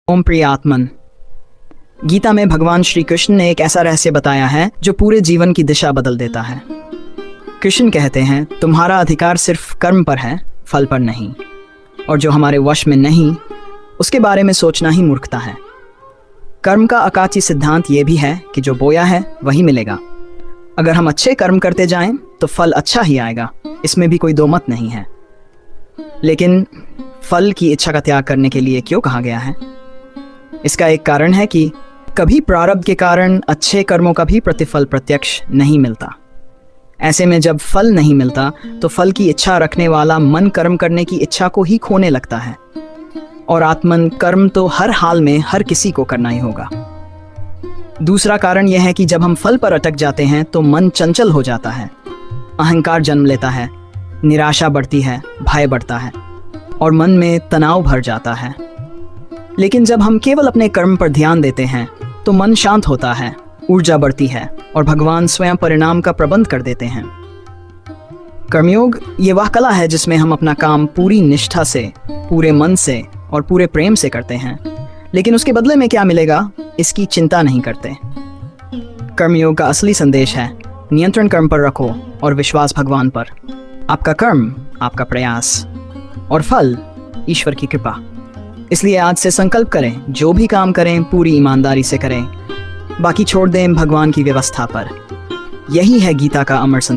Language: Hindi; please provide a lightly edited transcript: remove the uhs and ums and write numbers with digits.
ओम प्रिय आत्मन। गीता में भगवान श्री कृष्ण ने एक ऐसा रहस्य बताया है जो पूरे जीवन की दिशा बदल देता है। कृष्ण कहते हैं, तुम्हारा अधिकार सिर्फ कर्म पर है, फल पर नहीं, और जो हमारे वश में नहीं उसके बारे में सोचना ही मूर्खता है। कर्म का अकाची सिद्धांत ये भी है कि जो बोया है वही मिलेगा। अगर हम अच्छे कर्म करते जाएं तो फल अच्छा ही आएगा, इसमें भी कोई दो मत नहीं है। लेकिन फल की इच्छा का त्याग करने के लिए क्यों कहा गया है? इसका एक कारण है कि कभी प्रारब्ध के कारण अच्छे कर्मों का भी प्रतिफल प्रत्यक्ष नहीं मिलता। ऐसे में जब फल नहीं मिलता तो फल की इच्छा रखने वाला मन कर्म करने की इच्छा को ही खोने लगता है, और आत्मन कर्म तो हर हाल में हर किसी को करना ही होगा। दूसरा कारण यह है कि जब हम फल पर अटक जाते हैं तो मन चंचल हो जाता है, अहंकार जन्म लेता है, निराशा बढ़ती है, भय बढ़ता है और मन में तनाव भर जाता है। लेकिन जब हम केवल अपने कर्म पर ध्यान देते हैं तो मन शांत होता है, ऊर्जा बढ़ती है और भगवान स्वयं परिणाम का प्रबंध कर देते हैं। कर्मयोग ये वह कला है जिसमें हम अपना काम पूरी निष्ठा से, पूरे मन से और पूरे प्रेम से करते हैं, लेकिन उसके बदले में क्या मिलेगा इसकी चिंता नहीं करते। कर्मयोग का असली संदेश है, नियंत्रण कर्म पर रखो और विश्वास भगवान पर। आपका कर्म, आपका प्रयास और फल ईश्वर की कृपा। इसलिए आज से संकल्प करें, जो भी काम करें पूरी ईमानदारी से करें, बाकी छोड़ दें भगवान की व्यवस्था पर। यही है गीता का अमर संदेश।